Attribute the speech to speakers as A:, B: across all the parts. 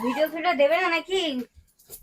A: Video দেবে না নাকি?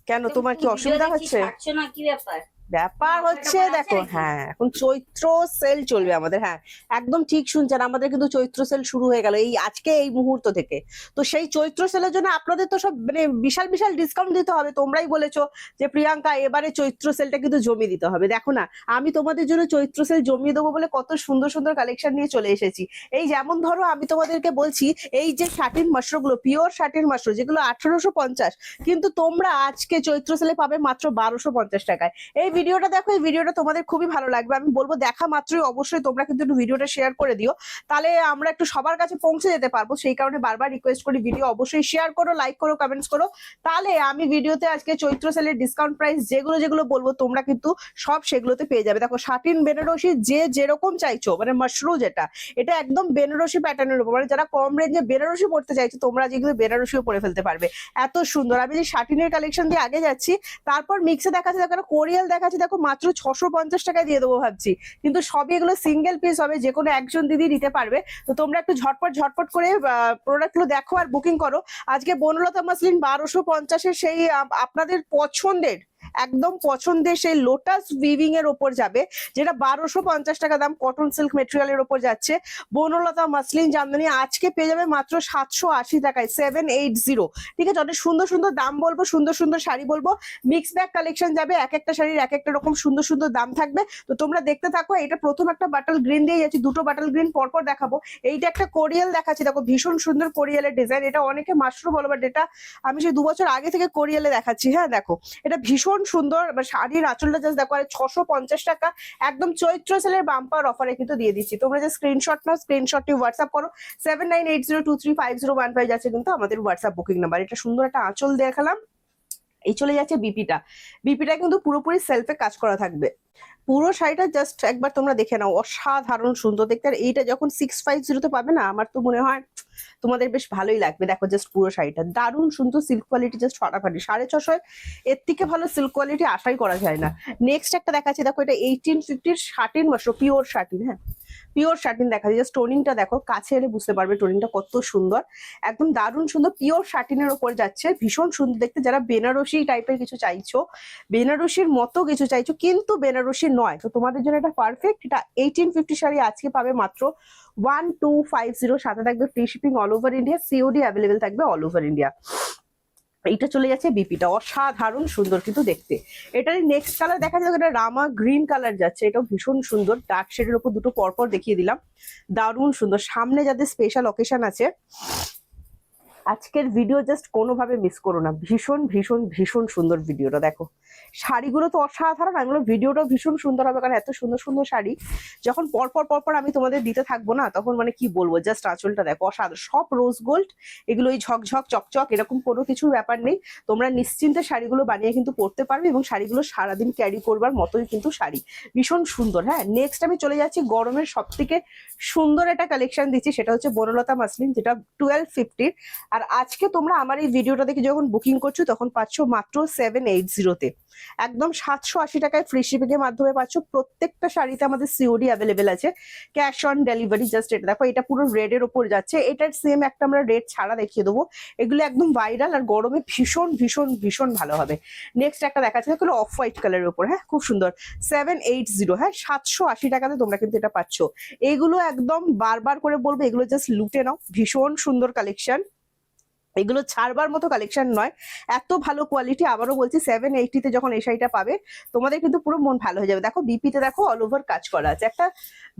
B: কেন, তোমার কি অসুবিধা হচ্ছে?
A: ছাড়ছো না, কি ব্যাপার?
B: ব্যাপার হচ্ছে দেখো, হ্যাঁ এখন চৈত্র সেল চলবে আমাদের। হ্যাঁ একদম ঠিক শুনছেন, আমাদের কিন্তু চৈত্র সেল শুরু হয়ে গেল এই আজকে এই মুহূর্ত থেকে। তো সেই চৈত্র সেলের জন্য আপনাদের তো সব মানে বিশাল বিশাল ডিসকাউন্ট দিতে হবে। তোমরাই বলেছো যে প্রিয়াঙ্কা এবারে চৈত্র সেলটা কিন্তু জমিয়ে দিতে হবে। দেখো না, আমি তোমাদের জন্য চৈত্র সেল জমিয়ে দেবো বলে কত সুন্দর সুন্দর কালেকশন নিয়ে চলে এসেছি। এই যেমন ধরো আমি তোমাদেরকে বলছি, এই যে শাটিন মাশরুমগুলো, পিওর শাটিন মাশরুম যেগুলো 1850, কিন্তু তোমরা আজকে চৈত্র সেলে পাবে মাত্র 1250 টাকায়। এই ভিডিওটা দেখো, এই ভিডিওটা তোমাদের খুবই ভালো লাগবে। আমি বলবো দেখা মাত্রই অবশ্যই তোমরা কিন্তু একটু ভিডিওটা শেয়ার করে দিও, তাহলে আমরা একটু সবার কাছে পৌঁছে যেতে পারবো। সেই কারণে বারবার রিকোয়েস্ট করি ভিডিও অবশ্যই শেয়ার করো, লাইক করো, কমেন্টস করো। তাহলে আমি ভিডিওতে আজকে চৈত্র সেলের ডিসকাউন্ট প্রাইস যেগুলো যেগুলো বলবো তোমরা কিন্তু সব সেগুলোতে পেয়ে যাবে। দেখো শাটিন বেনারসি যে যেরকম চাইছো, মানে মাশরুম যেটা, এটা একদম বেনারসি প্যাটার্নের উপর, মানে যারা কম রেঞ্জে বেনারসি পড়তে চাইছো তোমরা যেগুলো বেনারসিও পরে ফেলতে পারবে। এত সুন্দর। আমি যে শাটিনের কালেকশন দিয়ে আগে যাচ্ছি, তারপর মিক্সে দেখাচ্ছি, দেখো কোরিয়াল দেখাচ্ছি, দেখো মাত্র 650 টাকায় দিয়ে দেবো ভাবছি, কিন্তু সবই এগুলো সিঙ্গেল পিস হবে, যে কোনো একজন দিদি নিতে পারবে। তো তোমরা একটু ঝটপট ঝটপট করে প্রোডাক্টগুলো দেখো আর বুকিং করো। আজকে বনলতা মাসলিন 1250-এর সেই আপনাদের পছন্দের, একদম পছন্দের সেই লোটাস উইভিং এর ওপর যাবে, যেটা 1250 টাকা দাম, কটন সিল্ক মেটেরিয়ালের ওপর যাচ্ছে। বনলতা মাসলিন জামদানি আজকে পেয়ে যাবে মাত্র 780 টাকায়, 780। ঠিক আছে, অনেক সুন্দর সুন্দর দাম বলবো, সুন্দর সুন্দর শাড়ি বলবো, মিক্স ব্যাগ কালেকশন যাবে, এক একটা শাড়ির এক একটা রকম সুন্দর সুন্দর দাম থাকবে। তো তোমরা দেখতে থাকো। এটা প্রথম একটা বাটল গ্রিন দিয়ে যাচ্ছি, দুটো বাটল গ্রিন পরপর দেখাবো। এইটা একটা কোরিয়াল দেখাচ্ছি, দেখো ভীষণ সুন্দর কোরিয়ালের ডিজাইন। এটা অনেকে মাশরুম বলো, বাট এটা আমি সেই 2 বছর আগে থেকে কোরিয়ালে দেখাচ্ছি। হ্যাঁ দেখো, এটা ভীষণ সুন্দর। শাড়ির আঁচলটা জাস্ট দেখো, আর 650 টাকা একদম চৈত্র সেলের বাম্পার অফারে কিন্তু দিয়ে দিচ্ছি। তোমরা যে স্ক্রিনশট নাও, স্ক্রিনশটটি হোয়াটসঅ্যাপ করো, 7980235015 যাচ্ছে কিন্তু আমাদের হোয়াটসঅ্যাপ বুকিং নাম্বার। এটা সুন্দর একটা আঁচল দেখালাম। এই চলে যাচ্ছে বিপিটা। বিপিটা কিন্তু পুরোপুরি সেলফে কাজ করা থাকবে। পুরো শাড়িটা জাস্ট একবার তোমরা দেখে নাও, অসাধারণ সুন্দর দেখতে। আর এইটা যখন 650-তে পাবে না, আমার তো মনে হয় তোমাদের বেশ ভালোই লাগবে। দেখো জাস্ট পুরো শাড়িটা দারুণ সুন্দর, সিল্ক কোয়ালিটি জাস্ট ফাটাফাটি। 650 এর থেকে ভালো সিল্ক কোয়ালিটি আশাই করা যায় না। নেক্সট একটা দেখাচ্ছি, দেখো এটা 1850-র শাটিন মাশরুম, পিওর শাটিন। হ্যাঁ পিওর শাটিন দেখাচ্ছি, জাস্ট টোনিংটা দেখো, কাছে এলে বুঝতে পারবে টোনিংটা কত সুন্দর, একদম দারুণ সুন্দর। পিওর শাটিনের ওপর যাচ্ছে, ভীষণ সুন্দর দেখতে। যারা বেনারসি টাইপের কিছু চাইছো, বেনারসির মতো কিছু চাইছো কিন্তু বেনারসি নয়, তো তোমাদের জন্য এটা পারফেক্ট। এটা 1850 শাড়ি আজকে পাবে মাত্র 1250। সাথে থাকবে free shipping all over India, COD available থাকবে অল ওভার ইন্ডিয়া। এইটা চলে যাচ্ছে বিপিটা, অসাধারণ সুন্দর কিন্তু দেখতে। এটারই নেক্সট কালার দেখা যাবে, এটা রামা গ্রিন কালার যাচ্ছে, এটাও ভীষণ সুন্দর। ডার্ক শেডের উপর দুটো পরপর দেখিয়ে দিলাম, দারুণ সুন্দর। সামনে যাদের স্পেশাল অকেশন আছে, আজকের ভিডিও জাস্ট কোনোভাবে মিস করো না। ভীষণ ভীষণ ভীষণ সুন্দর ভিডিওটা দেখো, শাড়িগুলো তো অসাধারণ, এগুলো ভিডিওটাও ভীষণ সুন্দর হবে, কারণ এত সুন্দর সুন্দর শাড়ি যখন পরপর পরপর আমি তোমাদের দিতে থাকবো না, তখন মানে কি বলবো, জাস্ট আঁচলটা দেখো অসাধারণ। সব রোজ গোল্ড, এগুলো এই ঝকঝক চকচক এরকম কোনো কিছুর ব্যাপার নেই। তোমরা নিশ্চিন্তে শাড়িগুলো বানিয়ে কিন্তু পরতে পারবে, এবং শাড়িগুলো সারাদিন ক্যারি করবার মতোই কিন্তু শাড়ি, ভীষণ সুন্দর। হ্যাঁ নেক্সট আমি চলে যাচ্ছি গরমের সব থেকে সুন্দর একটা কালেকশন দিচ্ছি, সেটা হচ্ছে বনলতা মাসলিন, যেটা 1250। আর আজকে তোমরা আমার এই ভিডিওটা দেখে যখন বুকিং করছো তখন পাচ্ছ মাত্র 780-তে, একদম 780 টাকায় ফ্রি শিপিং এর মাধ্যমে পাচ্ছ। প্রত্যেকটা শাড়িতে আমাদের সিওডি অ্যাভেলেবেল আছে, ক্যাশ অন ডেলিভারি। জাস্ট এটা দেখো, এটা পুরো রেড এর ওপর যাচ্ছে, এটার সেম একটা আমরা রেড ছাড়া দেখিয়ে দেবো। এগুলো একদম ভাইরাল আর গরমে ভীষণ ভীষণ ভীষণ ভালো হবে। নেক্সট একটা দেখাচ্ছে, এগুলো অফ হোয়াইট কালারের উপর। হ্যাঁ খুব সুন্দর, 780। হ্যাঁ 780 টাকাতে তোমরা কিন্তু এটা পাচ্ছ। এগুলো একদম বারবার করে বলবো, এগুলো জাস্ট লুটে নাও, ভীষণ সুন্দর কালেকশন। এগুলো ছাড়বার মতো কালেকশন নয়, এত ভালো কোয়ালিটি। আবারও বলছি 780-তে যখন এই শাড়িটা পাবে তোমাদের কিন্তু পুরো মন ভালো হয়ে যাবে। দেখো বিপিতে দেখো অল ওভার কাজ করা আছে। একটা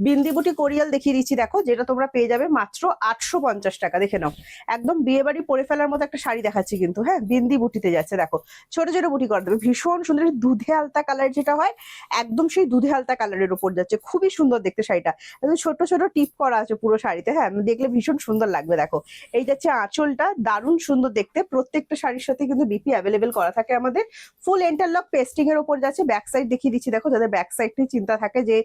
B: বিন্দিবুটি কোরিয়াল দেখিয়ে দিচ্ছি, দেখো যেটা তোমরা পেয়ে যাবে মাত্র 850 টাকা। দেখে নাও, একদম বিয়ে বাড়ি পরে ফেলার মতো একটা শাড়ি দেখাচ্ছি কিন্তু। হ্যাঁ বিন্দি বুটিতে যাচ্ছে, দেখো ছোট ছোট বুটি করে দেবে, ভীষণ সুন্দর। দুধে আলতা কালার যেটা হয়, একদম সেই দুধে আলতা কালারের উপর যাচ্ছে, খুবই সুন্দর দেখতে শাড়িটা। একদম ছোট ছোট টিপ করা আছে পুরো শাড়িতে। হ্যাঁ দেখলে ভীষণ সুন্দর লাগবে। দেখো এই যাচ্ছে আঁচলটা, দারুণ সুন্দর দেখতে। প্রত্যেকটা শাড়ির সাথে কিন্তু বিপি অ্যাভেলেবেল করা থাকে আমাদের। ফুল ইন্টারলক পেস্টিং এর উপর যাচ্ছে। ব্যাক সাইড দেখিয়ে দিচ্ছি, দেখো যাদের ব্যাক সাইডটি চিন্তা থাকে যে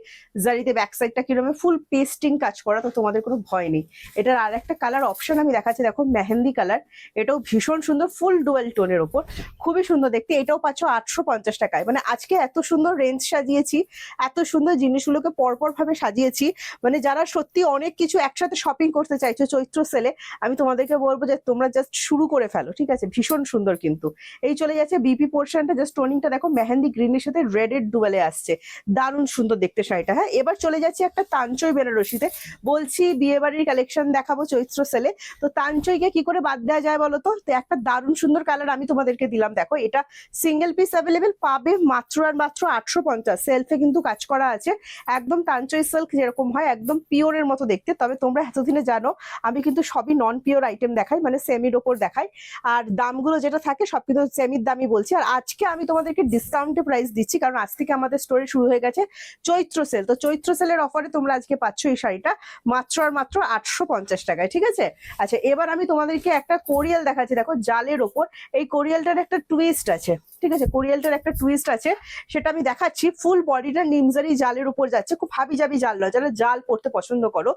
B: জারিতে ব্যাক সাইডটা কিরকম, ফুল পেস্টিং কাজ করা, তো তোমাদের কোনো ভয় নেই। এটার আর একটা কালার অপশন আমি দেখাচ্ছি, দেখো মেহেন্দি কালার, এটাও ভীষণ সুন্দর, ফুল ডুয়েল টোনের উপর, খুবই সুন্দর দেখতে। এটাও পাচ্ছ 850 টাকায়। মানে আজকে এত সুন্দর রেঞ্জ সাজিয়েছি, এত সুন্দর জিনিসগুলোকে পরপর ভাবে সাজিয়েছি, মানে যারা সত্যি অনেক কিছু একসাথে শপিং করতে চাইছো চৈত্র সেলে, আমি তোমাদেরকে বলবো যে তোমরা জাস্ট জাস্ট শুরু করে ফেলো, ঠিক আছে? ভীষণ সুন্দর কিন্তু। এই চলে যাচ্ছে বিপি পোর্শনটা, জাস্ট টোনিংটা দেখো মেহেন্দি গ্রিনের সাথে রেডের ডুয়েলে আসছে, দারুণ সুন্দর দেখতে শাড়িটা। হ্যাঁ, এবার চলে যাচ্ছে একটা তাঞ্চই বেনারসিতে। বলছি বিয়ে বাড়ির কালেকশন দেখাবো চৈত্র সেলে, তো তাঞ্চইকে কি করে বাদ দেওয়া যায় বলো তো? তো একটা দারুণ সুন্দর কালার আমি তোমাদেরকে দিলাম, দেখো এটা সিঙ্গেল পিস অ্যাভেলেবেল পাবে মাত্র আর মাত্র 850। সেলফে কিন্তু কাজ করা আছে, একদম তাঞ্চই সিল্ক যেরকম হয় একদম পিওরের মতো দেখতে। তবে তোমরা এতদিনে জানো আমি কিন্তু সবই নন পিওর আইটেম দেখাই, মানে সেমির ওপর দেখাই, আর দামগুলো যেটা থাকে সব কিন্তু সেমির দামই বলছি। আর আজকে আমি তোমাদেরকে ডিসকাউন্টে প্রাইস দিচ্ছি, কারণ আজ থেকে আমাদের স্টোরে শুরু হয়ে গেছে চৈত্র সেল। তো চৈত্র সেলের অফারে তোমরা আজকে পাচ্ছ এই শাড়িটা মাত্র আর মাত্র 850 টাকায়, ঠিক আছে? আচ্ছা, এবার আমি তোমাদেরকে একটা কোরিয়াল দেখাচ্ছি, দেখো জালের ওপর। এই কোরিয়ালটার একটা টুইস্ট আছে, ঠিক আছে? কোরিয়ালটার একটা টুইস্ট আছে, সেটা আমি দেখাচ্ছি। ফুল বডিটা নিমজারি জালের উপর যাচ্ছে, খুব হাবি জাবি জাল নয়। যারা জাল পড়তে পছন্দ করো,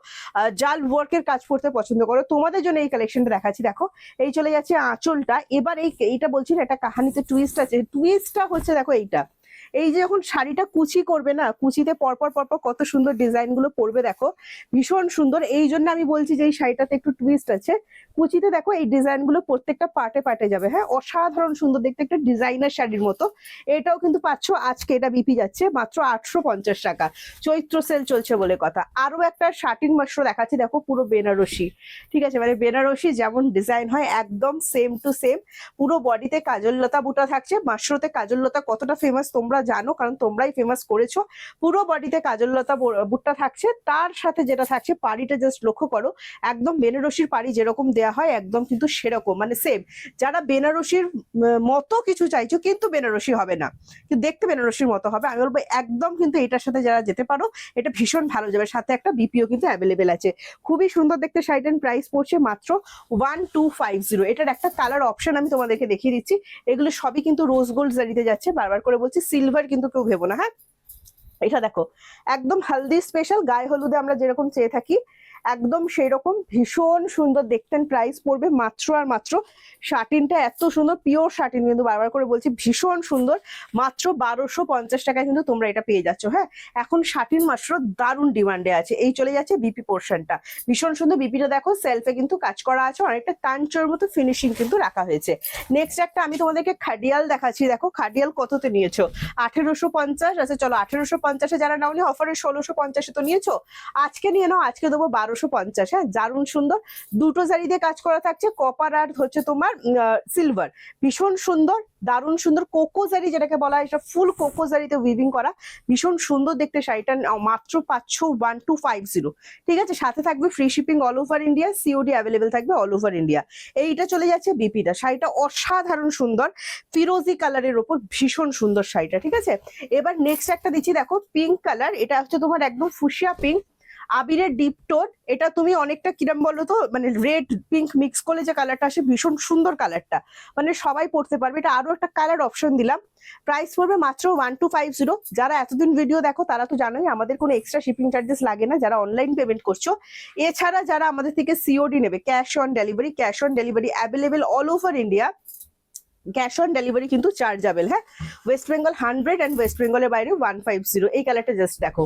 B: জাল ওয়ার্কের কাজ করতে পছন্দ করো, তোমাদের জন্য এই কালেকশনটা দেখাচ্ছি। দেখো এই চলে যাচ্ছে আঁচলটা। এবার এইটা বলছি না, একটা কাহানিতে টুইস্ট আছে। টুইস্টটা হচ্ছে দেখো এইটা, এই যে যখন শাড়িটা কুচি করবে না, কুচিতে পরপর পরপর কত সুন্দর ডিজাইন গুলো পড়বে, দেখো ভীষণ সুন্দর। এই জন্য আমি বলছি যে এই শাড়িটাতে একটু টুইস্ট আছে। কুচিতে দেখো এই ডিজাইন গুলো প্রত্যেকটা পার্টে পার্টে যাবে। হ্যাঁ, অসাধারণ সুন্দর দেখতে, একটা ডিজাইনার শাড়ির মতো। এটাও কিন্তু পাচ্ছ আজকে, এটা বিপি যাচ্ছে মাত্র 850 টাকা। চৈত্র সেল চলছে বলে কথা। আরো একটা শাটিন মাশরু দেখাচ্ছি, দেখো পুরো বেনারসি, ঠিক আছে? মানে বেনারসি যেমন ডিজাইন হয় একদম সেম টু সেম। পুরো বডিতে কাজললতা বুটা থাকছে। মাশরুতে কাজললতা কতটা ফেমাস তোমরা জানো, কারণ তোমরাই ফেমাস করেছো। পুরো বডিতে কাজললতা বুটটা থাকছে, তার সাথে যেটা থাকছে পাড়িটা জাস্ট লক্ষ্য করো, একদম বেনারসির পাড়ি যেরকম দেয়া হয় একদম কিন্তু সেরকম, মানে সেম। যারা বেনারসির মতো কিছু চাইছো কিন্তু বেনারসি হবে না, কিন্তু দেখতে বেনারসির মতো হবে, আমি বলবো একদম কিন্তু এটার সাথে যারা যেতে পারো এটা ভীষণ ভালো যাবে। সাথে একটা বিপিও কিন্তু অ্যাভেলেবেল আছে। খুবই সুন্দর দেখতে শাড়িটার প্রাইস পড়ছে মাত্র 1250। এটার একটা কালার অপশন আমি তোমাদেরকে দেখিয়ে দিচ্ছি। এগুলো সবই কিন্তু রোজ গোল্ড জারিতে যাচ্ছে, বারবার করে বলছি সিলভার কিন্তু কেউ ভেবো না। হ্যাঁ, এটা দেখো একদম হলদি স্পেশাল, গায়ে হলুদে আমরা যেরকম চেয়ে থাকি একদম সেই রকম, ভীষণ সুন্দর দেখতেন। প্রাইস পড়বে মাত্র আর মাত্র, শাটিনটা এত সুন্দর পিওর শাটিন, কিন্তু বারবার করে বলছি ভীষণ সুন্দর, মাত্র 1250 টাকায় কিন্তু তোমরা এটা পেয়ে যাচ্ছ। হ্যাঁ, এখন শাটিন মাত্র দারুণ ডিমান্ডে আছে। এই চলে যাচ্ছে বিপি পোর্শনটা, ভীষণ সুন্দর। বিপিটা দেখো সেলফে কিন্তু কাজ করা আছে, অনেকটা তাঞ্চর মতো ফিনিশিং কিন্তু রাখা হয়েছে। নেক্সট একটা আমি তোমাদেরকে খাডিয়াল দেখাচ্ছি, দেখো খাডিয়াল কততে নিয়েছো? 1850। আচ্ছা চলো, 1850-এ যারা নাওনি অফারে 1650-এ তো নিয়েছো, আজকে নিয়ে নাও, আজকে দেবো 1250। হ্যাঁ, দারুণ সুন্দর। দুটো জারি দিয়ে কাজ করা থাকছে, কপার আর হচ্ছে তোমার সিলভার, ভীষণ সুন্দর, দারুণ সুন্দর। কোকো জারি যেটাকে বলা হয়, এটা ফুল কোকো জারিতে উইভিং করা, ভীষণ সুন্দর দেখতে। শাড়িটা মাত্র পাচ্ছ 1250, ঠিক আছে? সাথে থাকবে free shipping all over India, COD available থাকবে অল ওভার ইন্ডিয়া। এইটা চলে যাচ্ছে বিপিটা। শাড়িটা অসাধারণ সুন্দর, ফিরোজি কালারের ওপর ভীষণ সুন্দর শাড়িটা, ঠিক আছে? এবার নেক্সট একটা দিচ্ছি, দেখো পিঙ্ক কালার। এটা হচ্ছে তোমার একদম ফুসিয়া পিঙ্ক, আবিরের ডিপ টোন। এটা তুমি অনেকটা কিরম বলো তো, মানে রেড পিঙ্ক মিক্স করলে যে কালারটা আসে, ভীষণ সুন্দর কালারটা, মানে সবাই পড়তে পারবে। এটা আরো একটা কালার অপশন দিলাম। প্রাইস পড়বে মাত্র 1250। যারা এতদিন ভিডিও দেখো তারা তো জানোই আমাদের কোনো এক্সট্রা শিপিং চার্জেস লাগে না, যারা অনলাইন পেমেন্ট করছো। এছাড়া যারা আমাদের থেকে সিওডি নেবে, cash on delivery available all over India. Cash on delivery কিন্তু চার্জেবল। হ্যাঁ, ওয়েস্ট বেঙ্গল 100 অ্যান্ড ওয়েস্ট বেঙ্গলের বাইরে 150। এই কালারটা জাস্ট দেখো,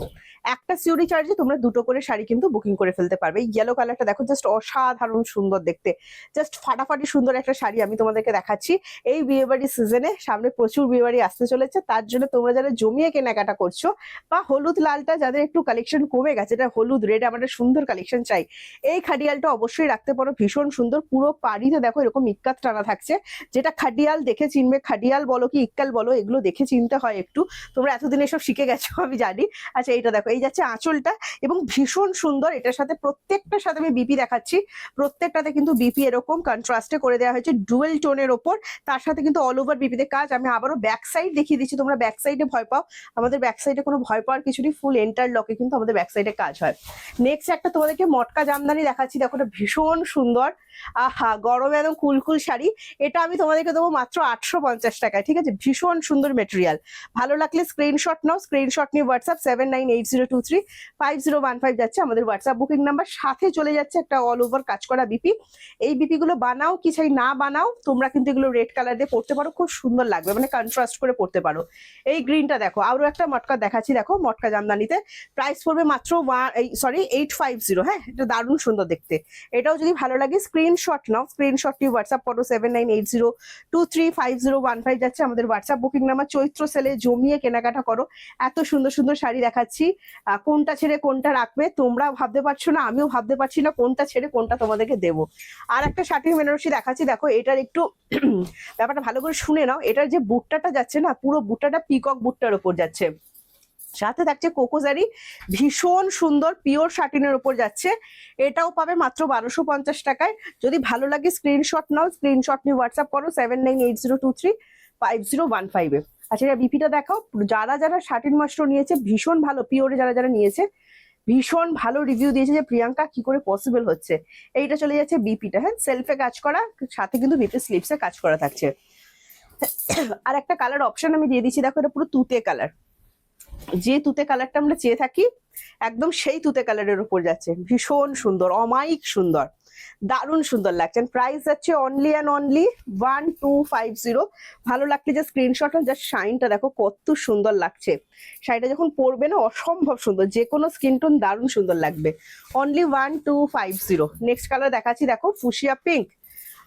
B: একটা সিওডি চার্জে তোমরা দুটো করে শাড়ি কিন্তু বুকিং করে ফেলতে পারবে। এই ইয়েলো কালারটা দেখো, জাস্ট অসাধারণ সুন্দর দেখতে, জাস্ট ফাটাফাটি সুন্দর একটা শাড়ি আমি তোমাদেরকে দেখাচ্ছি। এই বিয়েবাড়ি সিজনে সামনে প্রচুর বিয়েবাড়ি আসতে চলেছে, তার জন্য তোমরা যারা জমিয়ে কেনাকাটা করছো, বা হলুদ লালটা যাদের একটু কালেকশন কমে গেছে, এটা হলুদ রেড আমাদের সুন্দর কালেকশন চাই, এই খাডিয়ালটা অবশ্যই রাখতে পারো, ভীষণ সুন্দর। পুরো পাড়িতে দেখো এরকম ইক্কাত টানা থাকছে, যেটা খাডিয়াল দেখে চিনবে। খাডিয়াল বলো কি ইক্কাল বলো, এগুলো দেখে চিনতে হয় একটু, তোমরা এতদিন এসব শিখে গেছো আমি জানি। আচ্ছা, এইটা দেখো, এই যাচ্ছে আঁচলটা, এবং ভীষণ সুন্দর। এটার সাথে প্রত্যেকটার সাথে আমি বিপি দেখাচ্ছি, প্রত্যেকটাতে কিন্তু বিপি এরকম কন্ট্রাস্টে করে দেওয়া হয়েছে ডুয়েল টোনের ওপর, তার সাথে কিন্তু অল ওভার বিপিতে কাজ। আমি আবারও ব্যাক সাইড দেখিয়ে দিচ্ছি, তোমরা ব্যাক সাইডে ভয় পাও, আমাদের ব্যাক সাইডে কোনো ভয় পাওয়ার কিছু নেই, ফুল এন্টার লকে কিন্তু আমাদের ব্যাক সাইডে কাজ হয়। নেক্সট একটা তোমাদেরকে মটকা জামদানি দেখাচ্ছি, দেখো এটা ভীষণ সুন্দর। আহা, গরমে একদম কুলকুল শাড়ি। এটা আমি তোমাদেরকে দেবো মাত্র 850 টাকায়, ঠিক আছে? ভীষণ সুন্দর মেটেরিয়াল। ভালো লাগলে স্ক্রিনশট নাও, স্ক্রিনশট নিয়ে হোয়াটসঅ্যাপ 7980235015 যাচ্ছে আমাদের হোয়াটসঅ্যাপ বুকিং নাম্বার। সাথে চলে যাচ্ছে একটা অল ওভার কাজ করা বিপি। এই বিপি গুলো বানাও কি চাই না বানাও, তোমরা কিন্তু এগুলো রেড কালার দিয়ে পড়তে পারো, খুব সুন্দর লাগবে, মানে কন্ট্রাস্ট করে পড়তে পারো। এই গ্রিনটা দেখো, আরো একটা মটকা দেখাচ্ছি, দেখো মটকা জামদানিতে প্রাইস পড়বে মাত্র 850। হ্যাঁ, এটা দারুণ সুন্দর দেখতে। এটাও যদি ভালো লাগে স্ক্রিনশট নাও, স্ক্রিনশট নিয়ে হোয়াটসঅ্যাপ করো 7980235015 যাচ্ছে আমাদের হোয়াটসঅ্যাপ বুকিং নাম্বার। চৈত্র সেলে জমিয়ে কেনাকাটা করো, এত সুন্দর সুন্দর শাড়ি দেখাচ্ছি। কোনটা ছেড়ে কোনটা রাখবে তোমরা ভাবতে পারছো না, আমিও ভাবতে পারছি না কোনটা ছেড়ে কোনটা তোমাদেরকে দেবো। আর একটা শাড়ির বেনারসি দেখাচ্ছি, দেখো এটার একটু ব্যাপারটা ভালো করে শুনে নাও। এটার যে বুটটাটা যাচ্ছে না, পুরো বুটটাটা পিকক বুটটার উপর যাচ্ছে, সাথে থাকছে কোকোজারি, ভীষণ সুন্দর পিওর শাটিনের উপর যাচ্ছে। এটাও পাবে মাত্র 1250 টাকায়। যদি ভালো লাগে স্ক্রিনশট নাও, স্ক্রিনশট নিয়ে হোয়াটসঅ্যাপ করো 7980235015 এ। আচ্ছা এটা বিপিটা দেখাও। যারা যারা শাটিন মাস্টার নিয়েছে ভীষণ ভালো, পিওরে যারা যারা নিয়েছে ভীষণ ভালো রিভিউ দিয়েছে যে প্রিয়াঙ্কা কি করে পসিবল হচ্ছে। এইটা চলে যাচ্ছে বিপিটা, হ্যাঁ সেলফে কাজ করা, সাথে কিন্তু বিপি স্লিপসে কাজ করা থাকছে। আর একটা কালার অপশন আমি দিয়ে দিচ্ছি, দেখো এটা পুরো তুতে কালার, যে তুতে কালারটা আমরা চেয়ে থাকি একদম সেই তুতে কালারের উপর যাচ্ছে, ভীষণ সুন্দর, অমায়িক সুন্দর, দারুণ সুন্দর লাগছে। প্রাইস যাচ্ছে অনলি অ্যান্ড অনলি 1250। ভালো লাগলে যে স্ক্রিনশট, জাস্ট শাইনটা দেখো কত সুন্দর লাগছে। শাড়িটা যখন পরবে না অসম্ভব সুন্দর, যে কোনো স্কিন টোন দারুণ সুন্দর লাগবে। অনলি 1250। নেক্সট কালার দেখাচ্ছি, দেখো ফুশিয়া পিঙ্ক,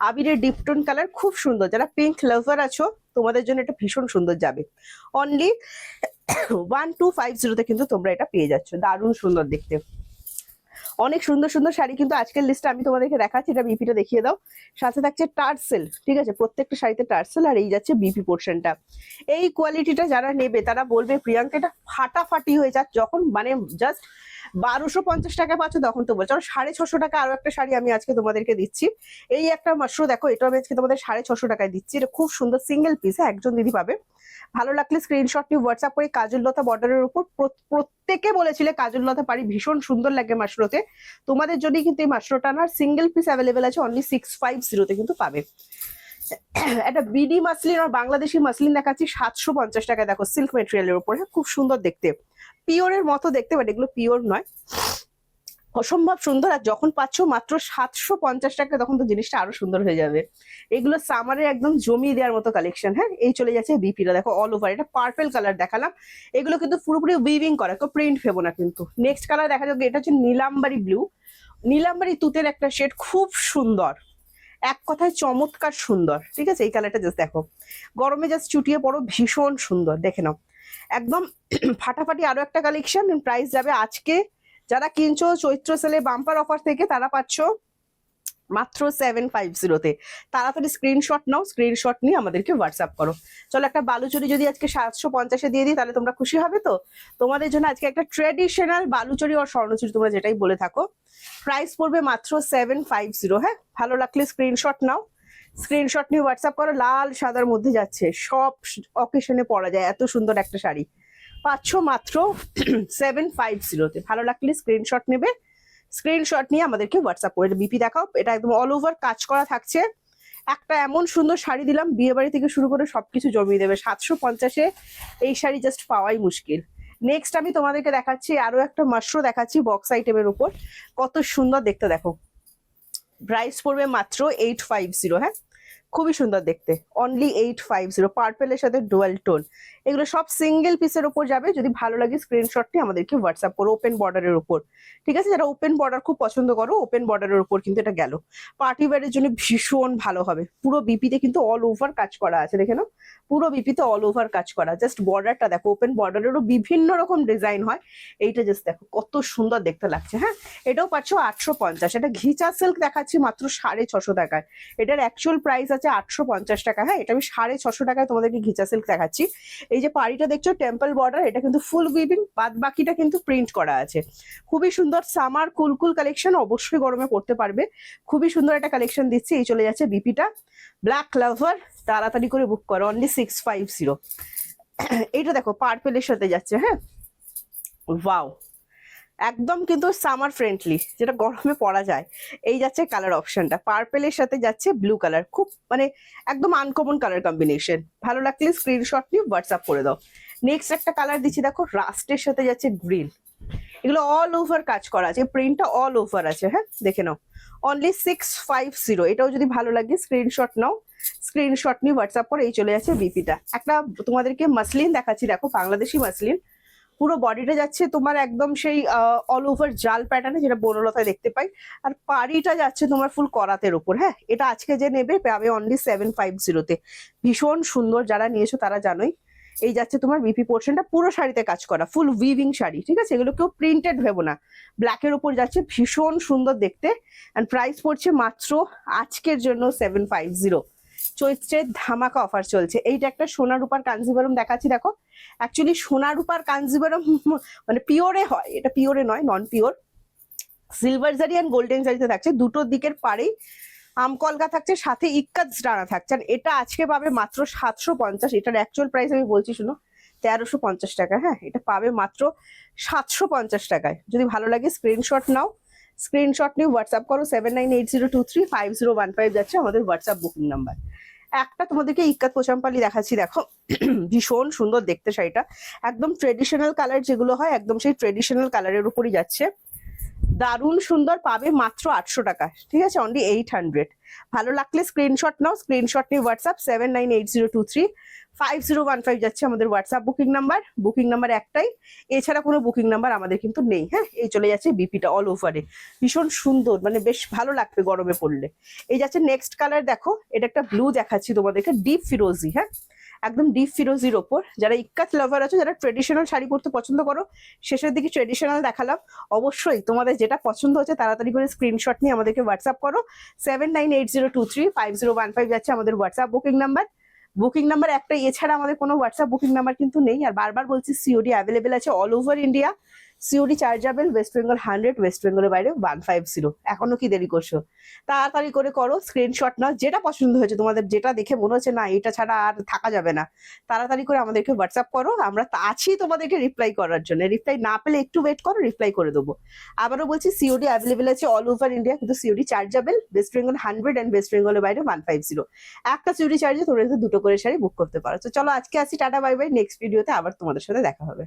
B: আবিরের ডিপ টোন কালার, খুব সুন্দর। যারা পিঙ্ক লাভার আছো তোমাদের জন্য এটা ভীষণ সুন্দর যাবে। অনলি 1250 কিন্তু তোমরা এটা পেয়ে যাচ্ছ, দারুণ সুন্দর দেখতে। অনেক সুন্দর সুন্দর শাড়ি কিন্তু আজকের লিস্টে আমি তোমাদেরকে দেখাচ্ছি। এটা বিপিটা দেখিয়ে দাও, সাথে থাকছে টার্সেল, ঠিক আছে প্রত্যেকটা শাড়িতে টার্সেল, আর এই যাচ্ছে বিপি পোর্শনটা। এই কোয়ালিটিটা যারা নেবে তারা বলবে প্রিয়াঙ্কা এটা ফাটাফাটি হয়ে যাক, যখন মানে জাস্ট 1250 টাকা পাচ্ছ তখন তো বলছো 650 টাকা। আরো একটা শাড়ি আমি আজকে তোমাদেরকে দিচ্ছি, এই একটা মাশরু দেখো, এটা আমি আজকে তোমাদের 650 টাকায় দিচ্ছি। এটা খুব সুন্দর সিঙ্গেল পিস, একজন দিদি পাবে। ভালো লাগলে স্ক্রিনশট নিয়ে হোয়াটসঅ্যাপ করে। কাজললতা বর্ডারের উপর, প্রত্যেকে বলেছিলে কাজললতা পাড়ি ভীষণ সুন্দর লাগে মাশরুতে, তোমাদের জন্য কিন্তু এই মাশরুটা না সিঙ্গেল পিস অ্যাভেলেবেল আছে, অনলি 650 কিন্তু পাবে। একটা বিডি মাসলিন আর বাংলাদেশি মাসলিন দেখাচ্ছি 750 টাকায়, দেখো সিল্ক মেটেরিয়ালের উপর, খুব সুন্দর দেখতে, পিওরের মতো দেখতে, বাট এগুলো পিওর নয়, অসম্ভব সুন্দর। আর যখন পাচ্ছ মাত্র 750 টাকা তখন তো জিনিসটা আরো সুন্দর হয়ে যাবে। এগুলো সামারে একদম জমিয়ে দেওয়ার মতো কালেকশন। হ্যাঁ এই চলে যাচ্ছে বিপিটা, দেখো অল ওভার, এটা পার্পল কালার দেখালাম, এগুলো কিন্তু পুরোপুরি উইভিং করা, কেউ প্রিন্ট ভেবো না কিন্তু। নেক্সট কালার দেখা যাবে, এটা হচ্ছে নীলাম্বারি ব্লু, নীলাম্বারি তুতের একটা শেড, খুব সুন্দর, এক কথায় চমৎকার সুন্দর, ঠিক আছে। এই কালারটা জাস্ট দেখো, গরমে জাস্ট চুটিয়ে পড়ো, ভীষণ সুন্দর, দেখে নাও একদম ফাটাফাটি। আরো একটা কালেকশন, প্রাইস যাবে আজকে যারা কিনছো চৈত্র সেলে বাম্পার অফার থেকে তারা পাচ্ছ মাত্র 750-তে। তাড়াতাড়ি স্ক্রিনশট নাও, স্ক্রিনশট নিয়ে আমাদেরকে হোয়াটসঅ্যাপ করো। চলো একটা বালুচরি যদি আজকে 750-এ দিয়ে দিই তাহলে তোমরা খুশি হবে তো। তোমাদের জন্য আজকে একটা ট্রেডিশনাল বালুচরি আর স্বর্ণচুরি, তোমরা যেটাই বলে থাকো, প্রাইস পড়বে মাত্র 750। হ্যাঁ ভালো লাগলে স্ক্রিনশট নাও, স্ক্রিনশট নিয়ে হোয়াটসঅ্যাপ করো। লাল সাদার মধ্যে যাচ্ছে, সব অকেশনে পরা যায়, এত সুন্দর একটা শাড়ি পাচ্ছ মাত্র 750-তে। ভালো লাগলে স্ক্রিনশট নেবে, স্ক্রিনশট নিয়ে আমাদেরকে হোয়াটসঅ্যাপ করে। বিপি দেখাও, এটা একদম অল ওভার কাজ করা থাকছে। একটা এমন সুন্দর শাড়ি দিলাম, বিয়ে বাড়ি থেকে শুরু করে সবকিছু জমিয়ে দেবে। 750-এ এই শাড়ি জাস্ট পাওয়াই মুশকিল। নেক্সট আমি তোমাদেরকে দেখাচ্ছি আরো একটা মাশরু দেখাচ্ছি বক্স আইটেমের উপর, কত সুন্দর দেখতে দেখো। প্রাইস পড়বে মাত্র 850। হ্যাঁ খুবই সুন্দর দেখতে, অনলি 850, পার্পেলের সাথে ডুয়াল টোন। এগুলো সব সিঙ্গেল পিসের উপর যাবে। যদি ভালো লাগে স্ক্রিনশটটি আমাদেরকে হোয়াটসঅ্যাপ করো, ওপেন বর্ডারের উপর, ঠিক আছে। যারা ওপেন বর্ডার খুব পছন্দ করো, ওপেন বর্ডারের উপর কিন্তু এটা গেল, পার্টি ওয়্যারের জন্য ভীষণ ভালো হবে। পুরো বিপিতে কিন্তু অল ওভার কাজ করা আছে, দেখে নাও পুরো বিপিতে অল ওভার কাজ করা। জাস্ট বর্ডারটা দেখো, ওপেন বর্ডারেরও বিভিন্ন রকম ডিজাইন হয়, এইটা জাস্ট দেখো কত সুন্দর দেখতে লাগছে। হ্যাঁ এটাও পাচ্ছ 850। এটা ঘিচা সিল্ক দেখাচ্ছি মাত্র 650 টাকায়, এটার অ্যাকচুয়াল প্রাইস আছে 850 টাকা। হ্যাঁ এটা আমি 650 টাকায় তোমাদেরকে ঘিচা সিল্ক দেখাচ্ছি। এই যে পাড়িটা দেখছো টেম্পল বর্ডার, এটা কিন্তু ফুল উইভিং, বাদ বাকিটা কিন্তু প্রিন্ট করা আছে। খুবই সুন্দর সামার কুলকুল কালেকশন, অবশ্যই গরমে পড়তে পারবে। খুবই সুন্দর একটা কালেকশন দিচ্ছি। এই চলে যাচ্ছে বিপিটা, ব্ল্যাক লাভার, তাড়াতাড়ি করে বুক করো, অনলি 650। এইটা দেখো পার্পেলের সাথে যাচ্ছে। হ্যাঁ ওয়াও, একদম কিন্তু সামার ফ্রেন্ডলি, যেটা গরমে পরা যায়। এই যাচ্ছে কালার অপশনটা, পার্পেলের সাথে যাচ্ছে ব্লু কালার, খুব মানে একদম আনকমন কালার কম্বিনেশন। ভালো লাগলে স্ক্রিনশট নিয়ে হোয়াটসঅ্যাপ করে দাও। নেক্সট একটা কালার দিচ্ছি, দেখো রাস্টের সাথে যাচ্ছে গ্রিন, এগুলো অল ওভার কাজ করা আছে, প্রিন্টটা অল ওভার আছে। হ্যাঁ দেখে নাও, অনলি 650। এটাও যদি ভালো লাগে স্ক্রিনশট নাও, স্ক্রিনশট নিয়ে হোয়াটসঅ্যাপ করে। এই চলে যাচ্ছে বিপিটা। একটা তোমাদেরকে মাসলিন দেখাচ্ছি, দেখো বাংলাদেশি মাসলিন, পুরো বডিটা যাচ্ছে তোমার একদম সেই অল ওভার জাল প্যাটার্নে, যেটা বনলতায় দেখতে পাই। আর পাড়িটা যাচ্ছে তোমার ফুল করাতের ওপর। হ্যাঁ, এটা আজকে যে নেবে পাবে অনলি 750-তে। ভীষণ সুন্দর, যারা নিয়েছো তারা জানোই। এই যাচ্ছে তোমার বিপি পোর্শনটা, পুরো শাড়িতে কাজ করা, ফুল উইভিং শাড়ি, ঠিক আছে? এগুলো কেউ প্রিন্টেড ভেবো না, ব্ল্যাকের ওপর যাচ্ছে, ভীষণ সুন্দর দেখতে। অ্যান্ড প্রাইস পড়ছে মাত্র আজকের জন্য 750। চৈত্রের ধামাকা অফার চলছে। এইটা একটা সোনা রূপার কাঞ্জিভারম দেখাচ্ছি, দেখো। অ্যাকচুয়ালি সোনা রূপার কাঞ্জিভারম মানে পিওরে হয়, এটা পিওরে নয়, নন পিওর। সিলভার জারি অ্যান্ড গোল্ডেন জারিতে থাকছে, দুটো দিকের পাড়েই আমকলকা থাকছে, সাথে ইক্কাত ডানা থাকছে। আর এটা আজকে পাবে মাত্র 750। এটার অ্যাকচুয়াল প্রাইস আমি বলছি শুনো, 1350 টাকা। হ্যাঁ, এটা পাবে মাত্র 750 টাকায়। যদি ভালো লাগে স্ক্রিনশট নাও, স্ক্রিনশট নিয়ে হোয়াটসঅ্যাপ করো। 7980235015 যাচ্ছে আমাদের হোয়াটসঅ্যাপ বুকিং নাম্বার। একটা তোমাদেরকে ইক্কাত পোচামপালি দেখাচ্ছি, দেখো। ভীষণ সুন্দর দেখতে শাড়িটা, একদম ট্রেডিশনাল কালার যেগুলো হয়, একদম সেই ট্রেডিশনাল কালারের উপরই যাচ্ছে। দারুণ সুন্দর, পাবে মাত্র 800 টাকা, ঠিক আছে? অনলি 800। ভালো লাগলে স্ক্রিনশট নাও, স্ক্রিনশট নিয়ে হোয়াটসঅ্যাপ 7980235015 যাচ্ছে আমাদের WhatsApp booking number. Booking number একটাই, এছাড়া কোনো বুকিং নাম্বার আমাদের কিন্তু নেই। হ্যাঁ, এই চলে যাচ্ছে বিপিটা অল ওভারে, ভীষণ সুন্দর, মানে বেশ ভালো লাগবে গরমে পড়লে। এই যাচ্ছে নেক্সট কালার, দেখো। এটা একটা ব্লু দেখাচ্ছি তোমাদেরকে, ডিপ ফিরোজি। হ্যাঁ, একদম ডিপ ফিরোজির ওপর। যারা ইক্কাত লাভার আছো, যারা ট্রেডিশনাল শাড়ি পরতে পছন্দ করো, শেষের দিকে ট্রেডিশনাল দেখালাম। অবশ্যই তোমাদের যেটা পছন্দ হচ্ছে তাড়াতাড়ি করে স্ক্রিনশট নিয়ে আমাদেরকে হোয়াটসঅ্যাপ করো। 7980235015 যাচ্ছে আমাদের WhatsApp booking number. Booking number একটাই, এছাড়া আমাদের কোনো হোয়াটসঅ্যাপ বুকিং নাম্বার কিন্তু নেই। আর বারবার বলছি, সিওডি অ্যাভেলেবেল আছে all over India. COD chargeable, West Bengal 100, West বেঙ্গলের বাইরে 150। এখনো কি দেরি করছো? তাড়াতাড়ি করে করো, স্ক্রিনশট নাও। যেটা পছন্দ হয়েছে তোমাদের, যেটা দেখে মনে হচ্ছে না এটা ছাড়া আর থাকা যাবে না, তাড়াতাড়ি করে আমাদেরকে হোয়াটসঅ্যাপ করো। আমরা আছি তোমাদেরকে রিপ্লাই করার জন্য। রিপ্লাই না পেলে একটু ওয়েট করো, রিপ্লাই করে দেবো। আবারও বলছি, সিওডি অ্যাভেলেবেল আছে অল ওভার ইন্ডিয়া, কিন্তু COD chargeable, West Bengal 100 and West বেঙ্গলের বাইরে 150। একটা সিওডি চার্জে তোমরা দুটো করে শাড়ি বুক করতে পারো। তো চলো আজকে আসি, টাটা বাই বাই। নেক্সট ভিডিওতে আবার তোমাদের সাথে দেখা হবে।